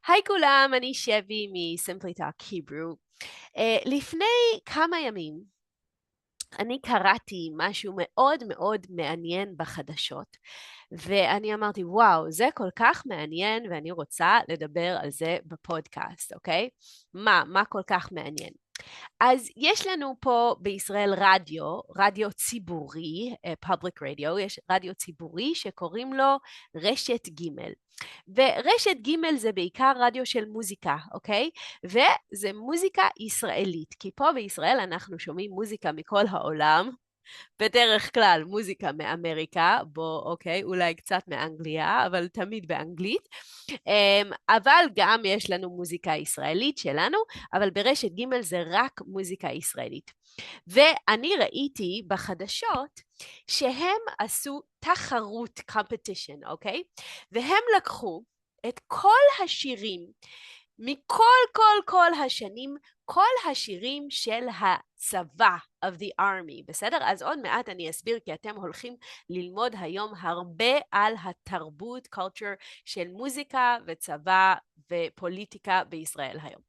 היי כולם, אני שבי מ-Simply Talk Hebrew. לפני כמה ימים אני קראתי משהו מאוד מאוד מעניין בחדשות, ואני אמרתי, וואו, זה כל כך מעניין ואני רוצה לדבר על זה בפודקאסט, אוקיי? מה כל כך מעניין? אז יש לנו פה בישראל רדיו ציבורי, public radio, יש רדיו ציבורי שקוראים לו רשת ג'. ורשת ג' זה בעיקר רדיו של מוזיקה, אוקיי? וזה מוזיקה ישראלית, כי פה בישראל אנחנו שומעים מוזיקה מכל העולם, בדרך כלל מוזיקה מאמריקה, אוקיי, אולי קצת מאנגליה, אבל תמיד באנגלית. אבל גם יש לנו מוזיקה ישראלית שלנו, אבל ברשת ג' זה רק מוזיקה ישראלית. ואני ראיתי בחדשות שהם עשו תחרות, competition, אוקיי? והם לקחו את כל השירים כל השנים, כל השירים של הצבא of the army, בסדר? אז עוד מעט אני אסביר, כי אתם הולכים ללמוד היום הרבה על התרבות, culture של מוזיקה וצבא ופוליטיקה בישראל היום.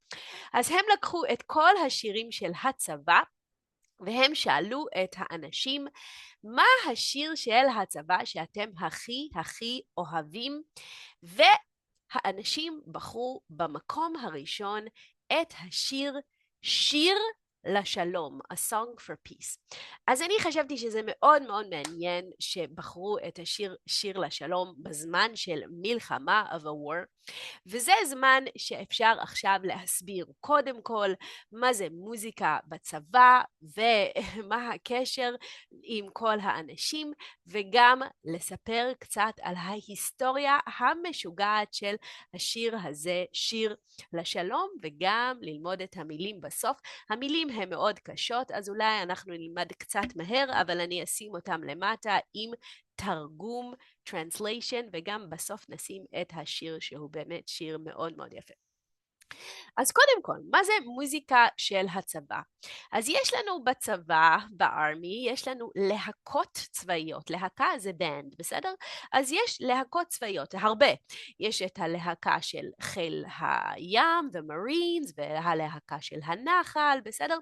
אז הם לקחו את כל השירים של הצבא, והם שאלו את האנשים, מה השיר של הצבא שאתם הכי אוהבים? והאנשים בחרו במקום הראשון את השיר שיר לשלום, A Song for Peace. אז אני חשבתי שזה מאוד מאוד מעניין שבחרו את השיר שיר לשלום בזמן של מלחמה of a war, וזה זמן שאפשר עכשיו להסביר קודם כל מה זה מוזיקה בצבא ומה הקשר עם כל האנשים, וגם לספר קצת על ההיסטוריה המשוגעת של השיר הזה, שיר לשלום, וגם ללמוד את המילים בסוף. המילים הן מאוד קשות, אז אולי אנחנו נלמד קצת מהר, אבל אני אשים אותם למטה עם תרגום, translation, וגם בסוף נשים את השיר שהוא באמת שיר מאוד מאוד יפה. אז קודם כל, מה זה מוזיקה של הצבא? אז יש לנו בצבא, בארמי, יש לנו להקות צבאיות. להקה זה בנד, בסדר? אז יש להקות צבאיות, הרבה. יש את הלהקה של חיל הים ומרינס, והלהקה של הנחל, בסדר?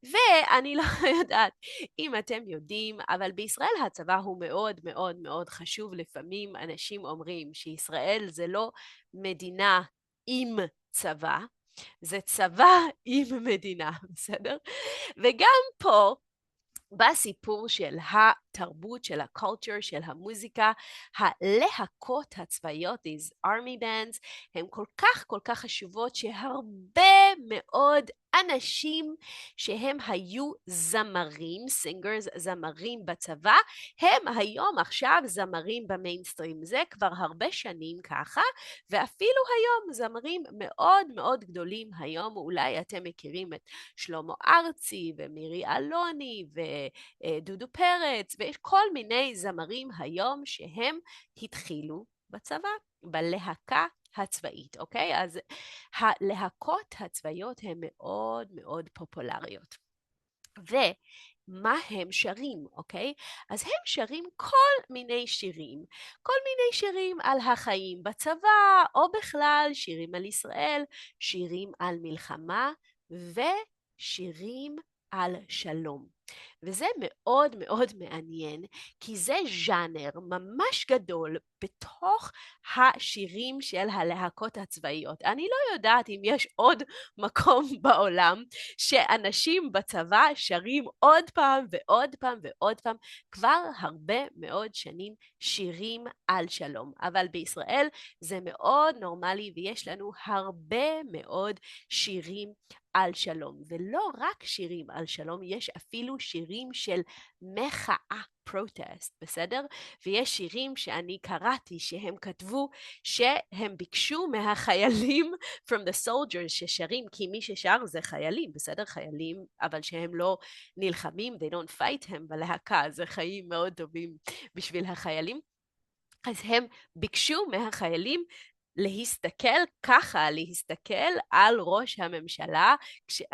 ואני לא יודעת אם אתם יודעים, אבל בישראל הצבא הוא מאוד מאוד מאוד חשוב. לפעמים אנשים אומרים שישראל זה לא מדינה עם צבא, זה צבא עם מדינה, בסדר? וגם פה, בסיפור של התרבות, של הקולצ'ר, של המוזיקה, הלהקות הצבאיות, these army bands, הן כל כך חשובות שהרבה מאוד אנשים שהם היו זמרים, singers, זמרים בצבא, הם היום עכשיו זמרים במיינסטרים. זה כבר הרבה שנים ככה, ואפילו היום זמרים מאוד מאוד גדולים היום, אולי אתם מכירים את שלמה ארצי ומירי אלוני ודודו פרץ, ויש כל מיני זמרים היום שהם התחילו בצבא, בלהקה הצבאית, אוקיי? אז הלהקות הצבאיות הן מאוד מאוד פופולריות. ומה הם שרים, אוקיי? אז הם שרים כל מיני שירים על החיים בצבא, או בכלל שירים על ישראל, שירים על מלחמה ושירים על שלום. וזה מאוד מאוד מעניין, כי זה ז'אנר ממש גדול בתוך השירים של הלהקות הצבאיות. אני לא יודעת אם יש עוד מקום בעולם שאנשים בצבא שרים עוד פעם ועוד פעם ועוד פעם, כבר הרבה מאוד שנים שירים על שלום. אבל בישראל זה מאוד נורמלי, ויש לנו הרבה מאוד שירים על שלום, ולא רק שירים על שלום, יש אפילו שירים של מחאה, protest, בסדר? ויש שירים שאני קראתי שהם כתבו שהם ביקשו מהחיילים from the soldiers ששרים, כי מי ששר זה חיילים, בסדר? חיילים, אבל שהם לא נלחמים, they don't fight, הם בלהקה, זה חיים מאוד טובים בשביל החיילים. אז הם ביקשו מהחיילים להסתכל ככה, להסתכל על ראש הממשלה,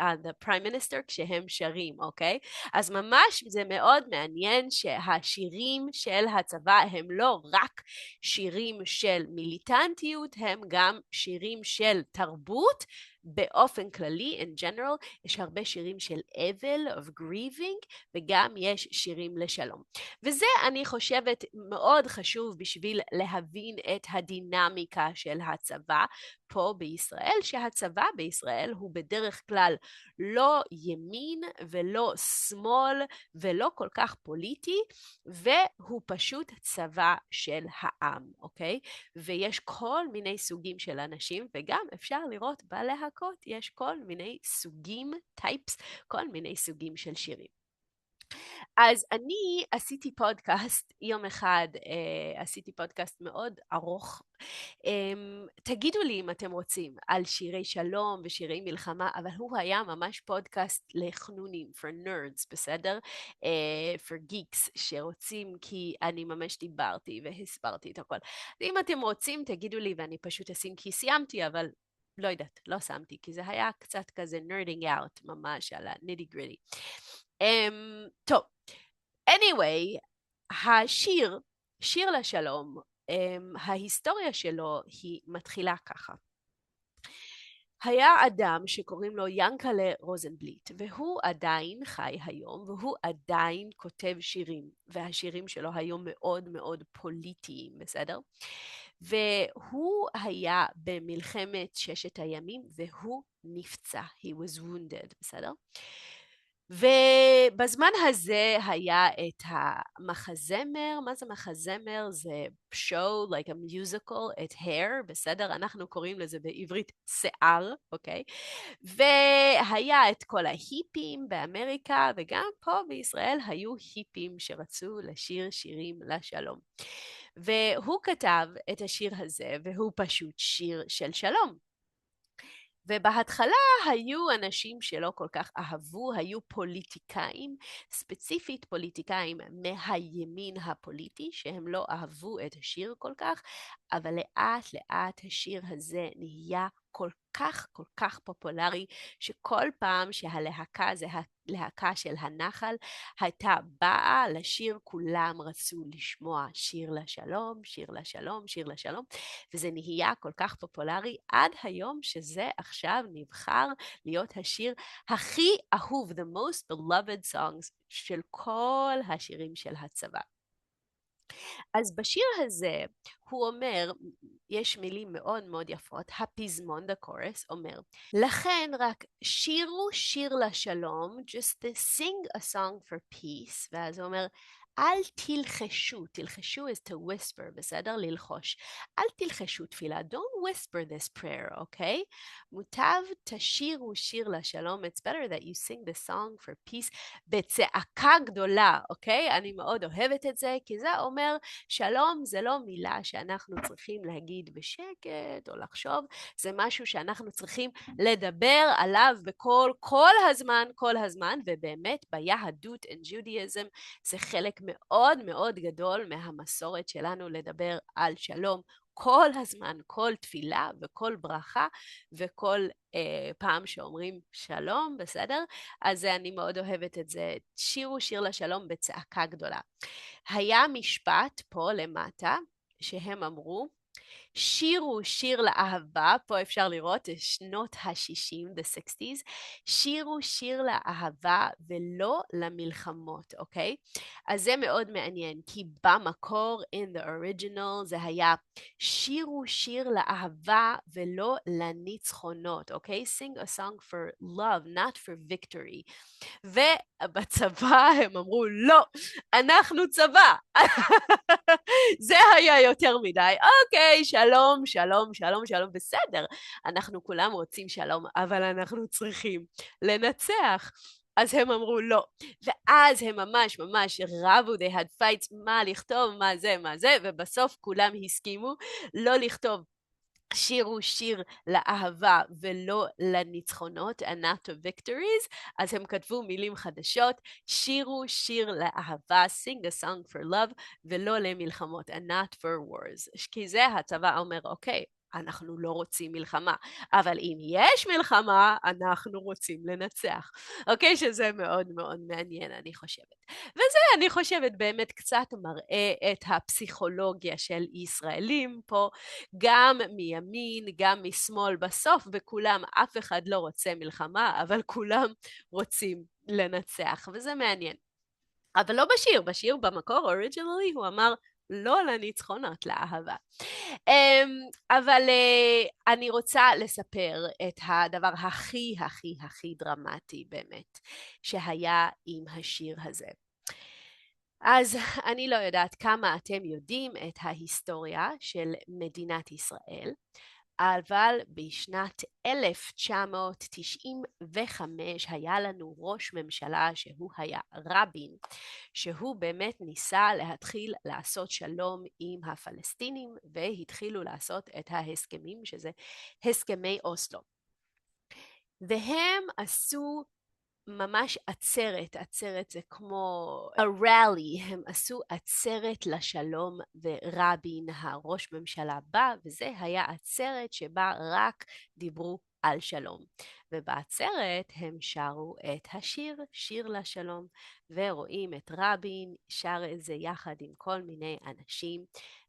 the prime minister, כשהם שרים, אוקיי? אז ממש זה מאוד מעניין שהשירים של הצבא הם לא רק שירים של מיליטנטיות, הם גם שירים של תרבות, באופן כללי, in general, יש הרבה שירים של אבל, of grieving, וגם יש שירים לשלום. וזה אני חושבת מאוד חשוב בשביל להבין את הדינמיקה של הצבא פה בישראל, שהצבא בישראל הוא בדרך כלל לא ימין ולא שמאל ולא כל כך פוליטי, והוא פשוט צבא של העם, אוקיי? ויש כל מיני סוגים של אנשים, וגם אפשר לראות בלהקות, יש כל מיני סוגים, טייפס, כל מיני סוגים של שירים. אז אני עשיתי פודקאסט, יום אחד עשיתי פודקאסט מאוד ארוך. תגידו לי אם אתם רוצים על שירי שלום ושירי מלחמה, אבל הוא היה ממש פודקאסט לחנונים, for nerds, בסדר? for geeks שרוצים, כי אני ממש דיברתי והסברתי את הכל. אם אתם רוצים, תגידו לי ואני פשוט אשים, כי סיימתי, אבל לא יודעת, לא שמתי, כי זה היה קצת כזה nerding out ממש על ה-nitty gritty. טוב, anyway, השיר, שיר לשלום, ההיסטוריה שלו היא מתחילה ככה. היה אדם שקוראים לו ינקלה רוזנבליט, והוא עדיין חי היום, והוא עדיין כותב שירים, והשירים שלו היו מאוד מאוד פוליטיים, בסדר? והוא היה במלחמת ששת הימים, והוא נפצע, he was wounded, בסדר? ובזמן הזה היה את המחזמר, מה זה מחזמר? זה show, like a musical, את hair, בסדר? אנחנו קוראים לזה בעברית שיער, אוקיי? והיה את כל ההיפים באמריקה, וגם פה בישראל היו היפים שרצו לשיר שירים לשלום. והוא כתב את השיר הזה, והוא פשוט שיר של שלום. ובהתחלה היו אנשים שלא כל כך אהבו, היו פוליטיקאים, ספציפית פוליטיקאים מהימין הפוליטי, שהם לא אהבו את השיר כל כך, אבל לאט לאט השיר הזה נהיה כל כך פופולרי, שכל פעם שהלהקה, זה הלהקה של הנחל, הייתה באה לשיר, כולם רצו לשמוע שיר לשלום, שיר לשלום, שיר לשלום, וזה נהיה כל כך פופולרי עד היום שזה עכשיו נבחר להיות השיר הכי אהוב, the most beloved songs של כל השירים של הצבא. אז בשיר הזה הוא אומר, יש מילים מאוד מאוד יפות, הפזמון, the chorus, אומר, לכן רק שירו שיר לשלום, just sing a song for peace, ואז הוא אומר, אל תלחשו, תלחשו is to whisper, בסדר? ללחוש. אל תלחשו תפילה, don't whisper this prayer, אוקיי? מוטב תשירו שיר לשלום, it's better that you sing the song for peace, בצעקה גדולה, אוקיי? אני מאוד אוהבת את זה, כי זה אומר, שלום זה לא מילה שאנחנו צריכים להגיד בשקט או לחשוב, זה משהו שאנחנו צריכים לדבר עליו כל הזמן, ובאמת ביהדות in Judaism זה חלק מאוד מאוד גדול מהמסורת שלנו לדבר על שלום כל הזמן, כל תפילה וכל ברכה וכל פעם שאומרים שלום, בסדר? אז אני מאוד אוהבת את זה. שירו שיר לשלום בצעקה גדולה. היה משפט פה למטה שהם אמרו, שירו שיר לאהבה, פה אפשר לראות שנות ה-60, the 60s, שירו שיר לאהבה ולא למלחמות, אוקיי? אז זה מאוד מעניין, כי במקור, in the original, זה היה שירו שיר לאהבה ולא לניצחונות, אוקיי? Sing a song for love, not for victory. ובצבא הם אמרו, לא, אנחנו צבא. זה היה יותר מדי. אוקיי, שלום, שלום, שלום, שלום, בסדר. אנחנו כולם רוצים שלום, אבל אנחנו צריכים לנצח. אז הם אמרו לא. ואז הם ממש רבו, they had fights, מה לכתוב, מה זה, ובסוף כולם הסכימו לא לכתוב. שירו שיר לאהבה ולא לניצחונות, and not to victories, אז הם כתבו מילים חדשות, שירו שיר לאהבה, sing a song for love, ולא למלחמות, and not for wars. כי זה הצבא אומר, אוקיי, אנחנו לא רוצים מלחמה, אבל אם יש מלחמה, אנחנו רוצים לנצח. אוקיי? שזה מאוד מאוד מעניין, אני חושבת. וזה, אני חושבת, באמת קצת מראה את הפסיכולוגיה של ישראלים פה, גם מימין, גם משמאל בסוף, וכולם, אף אחד לא רוצה מלחמה, אבל כולם רוצים לנצח, וזה מעניין. אבל לא בשיר, בשיר במקור, אוריג'ינלי, הוא אמר לא לניצחונות, לאהבה. אבל אני רוצה לספר את הדבר הכי הכי הכי דרמטי באמת, שהיה עם השיר הזה. אז אני לא יודעת כמה אתם יודעים את ההיסטוריה של מדינת ישראל, אבל בשנת 1995 היה לנו ראש ממשלה שהוא היה רבין, שהוא באמת ניסה להתחיל לעשות שלום עם הפלסטינים, והתחילו לעשות את ההסכמים, שזה הסכמי אוסלו. והם עשו ממש עצרת, עצרת זה כמו a rally, הם עשו עצרת לשלום, ורבין הראש ממשלה בא, וזה היה עצרת שבה רק דיברו על שלום. ובעצרת הם שרו את השיר, שיר לשלום, ורואים את רבין שר את זה יחד עם כל מיני אנשים,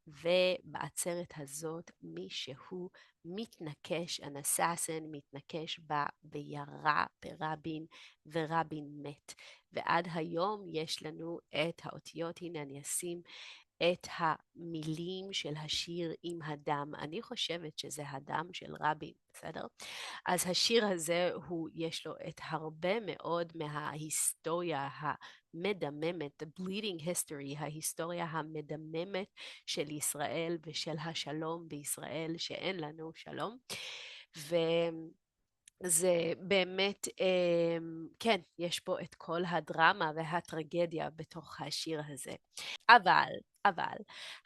ובעצרת הזאת מישהו מתנקש, an assassin מתנקש בה וירה ברבין, ורבין מת. ועד היום יש לנו את האותיות, הנה אני אשים את המילים של השיר עם הדם. אני חושבת שזה הדם של רבין, בסדר? אז השיר הזה, יש לו את הרבה מאוד מההיסטוריה המדממת, the bleeding history, ההיסטוריה המדממת של ישראל ושל השלום בישראל, שאין לנו שלום. זה באמת, כן, יש פה את כל הדרמה והטרגדיה בתוך השיר הזה. אבל,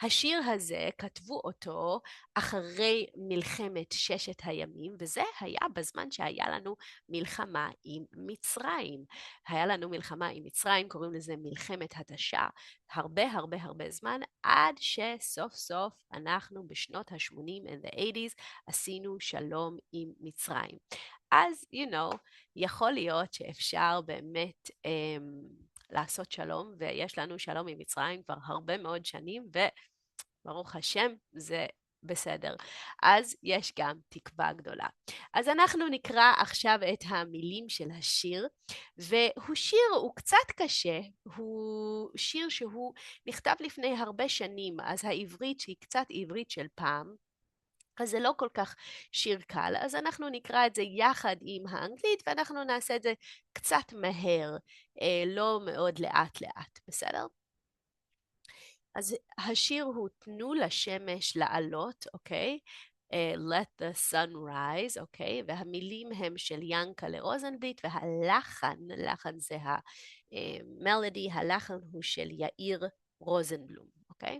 השיר הזה כתבו אותו אחרי מלחמת ששת הימים, וזה היה בזמן שהיה לנו מלחמה עם מצרים. היה לנו מלחמה עם מצרים, קוראים לזה מלחמת התשה, הרבה הרבה הרבה זמן, עד שסוף סוף אנחנו בשנות ה-80 and the 80s עשינו שלום עם מצרים. אז, יכול להיות שאפשר באמת לעשות שלום, ויש לנו שלום עם מצרים כבר הרבה מאוד שנים, וברוך השם, זה בסדר. אז יש גם תקווה גדולה. אז אנחנו נקרא עכשיו את המילים של השיר, והוא שיר, הוא קצת קשה, הוא שיר שהוא נכתב לפני הרבה שנים, אז העברית שהיא קצת עברית של פעם, אז זה לא כל כך שיר קל, אז אנחנו נקרא את זה יחד עם האנגלית, ואנחנו נעשה את זה קצת מהר, לא מאוד לאט לאט, בסדר? אז השיר הוא תנו לשמש לעלות, אוקיי? Let the sun rise, אוקיי? והמילים הם של ינקלה רוזנבליט, והלחן, לחן זה המלודי, הלחן הוא של יאיר רוזנבלום, אוקיי?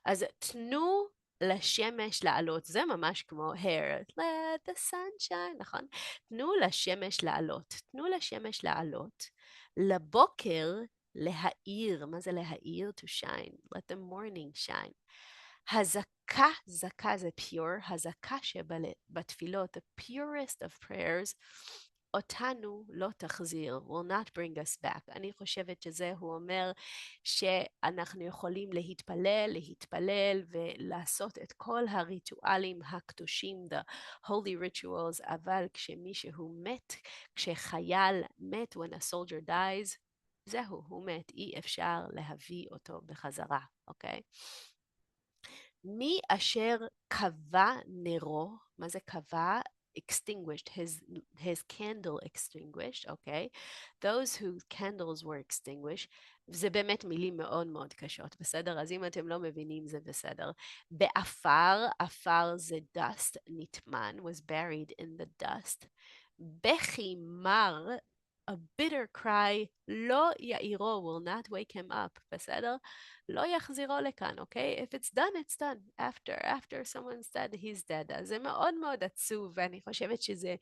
אז תנו לשמש לעלות, זה ממש כמו hair, let the sun shine, נכון? תנו לשמש לעלות, תנו לשמש לעלות, לבוקר להאיר, מה זה להאיר? To shine, let the morning shine. הזקה, זקה זה pure, הזקה שבתפילות, the purest of prayers, אותנו לא תחזיר, will not bring us back. אני חושבת שזה, הוא אומר שאנחנו יכולים להתפלל ולעשות את כל הריטואלים הקדושים, the holy rituals, אבל כשמישהו מת, כשחייל מת, when a soldier dies, זהו, הוא מת, אי אפשר להביא אותו בחזרה, אוקיי? מי אשר קבע נרו, מה זה קבע? Extinguished, his candle extinguished, okay? Those whose candles were extinguished, זה באמת מילים מאוד מאוד קשות, בסדר? אז אם אתם לא מבינים זה בסדר. באפר, אפר זה dust, נטמן, was buried in the dust. בכי מר, a bitter cry, לא יאירו, will not wake him up, בסדר? לא יחזירו לכאן, אוקיי? If it's done, it's done. After someone's dead, he's dead. אז זה מאוד מאוד עצוב, ואני חושבת שזה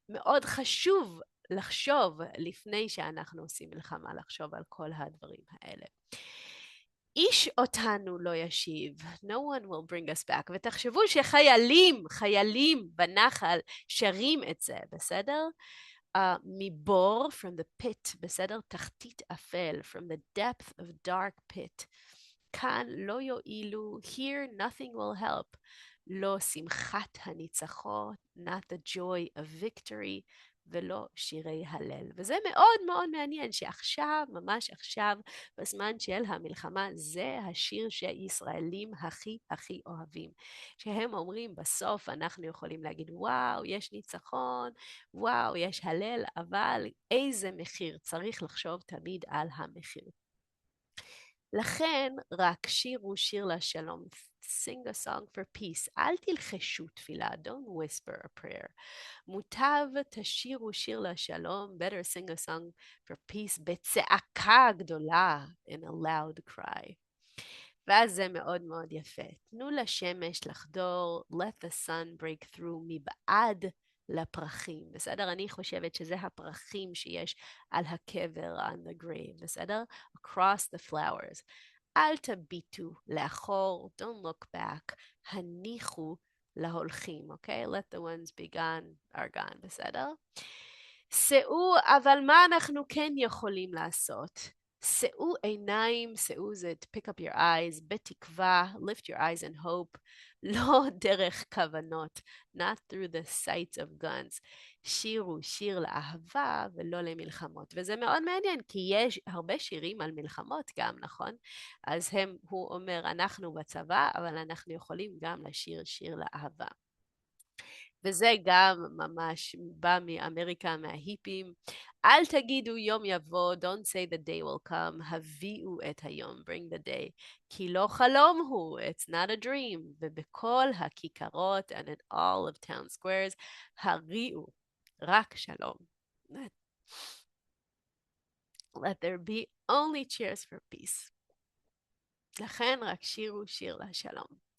מאוד חשוב לחשוב לפני שאנחנו עושים מלחמה, לחשוב על כל הדברים האלה. איש אותנו לא ישיב. No one will bring us back. ותחשבו שחיילים בנחל שרים את זה, בסדר? מבור, from the pit, בסדר? תחתית אפל, from the depth of dark pit. כאן לא יועילו, here nothing will help. לא שמחת הניצחון, not the joy of victory, ולא שירי הלל. וזה מאוד מאוד מעניין שעכשיו, ממש עכשיו, בזמן של המלחמה, זה השיר שישראלים הכי אוהבים. שהם אומרים בסוף אנחנו יכולים להגיד וואו, יש ניצחון, וואו, יש הלל, אבל איזה מחיר? צריך לחשוב תמיד על המחיר. לכן רק שירו שיר לשלום. Sing a song for peace. אל תלחשו תפילה. Don't whisper a prayer. מוטב תשירו שיר לשלום. Better sing a song for peace בצעקה גדולה. In a loud cry. ואז זה מאוד מאוד יפה. תנו לשמש לחדור. Let the sun break through מבעד לפרחים. בסדר? אני חושבת שזה הפרחים שיש על הקבר, on the grave. בסדר? Across the flowers. אל תביטו לאחור, don't look back, הניחו להולכים, אוקיי? Let the ones be gone are gone, בסדר? שאו, אבל מה אנחנו כן יכולים לעשות? שאו עיניים, שאו זה to pick up your eyes, בתקווה, lift your eyes and hope, לא דרך כוונות, not through the sights of guns. שירו שיר לאהבה ולא למלחמות. וזה מאוד מעניין, כי יש הרבה שירים על מלחמות גם, נכון? אז הוא אומר, אנחנו בצבא, אבל אנחנו יכולים גם לשיר שיר לאהבה. וזה גם ממש בא מאמריקה, מההיפים. אל תגידו יום יבוא, don't say the day will come, הביאו את היום, bring the day, כי לא חלום הוא, it's not a dream, ובכל הכיכרות and in all of town squares, הריעו, רק שלום. Let there be only cheers for peace. לכן רק שירו שיר לשלום.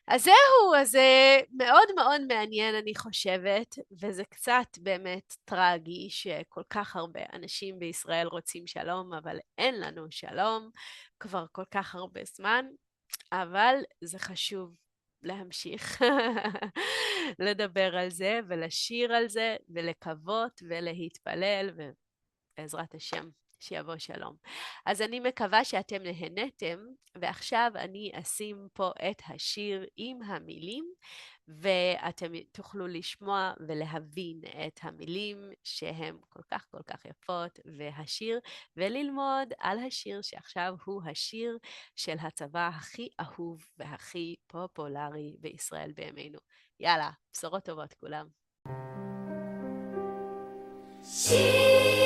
אז זהו, אז זה מאוד מאוד מעניין אני חושבת, וזה קצת באמת טרגי שכל כך הרבה אנשים בישראל רוצים שלום, אבל אין לנו שלום כבר כל כך הרבה זמן, אבל זה חשוב להמשיך לדבר על זה ולשיר על זה ולקוות ולהתפלל ובעזרת השם. שיבוא שלום. אז אני מקווה שאתם נהנתם, ועכשיו אני אשים פה את השיר עם המילים, ואתם תוכלו לשמוע ולהבין את המילים שהן כל כך יפות, והשיר, וללמוד על השיר שעכשיו הוא השיר של הצבא הכי אהוב והכי פופולרי בישראל בימינו. יאללה, בשורות טובות כולם. שיר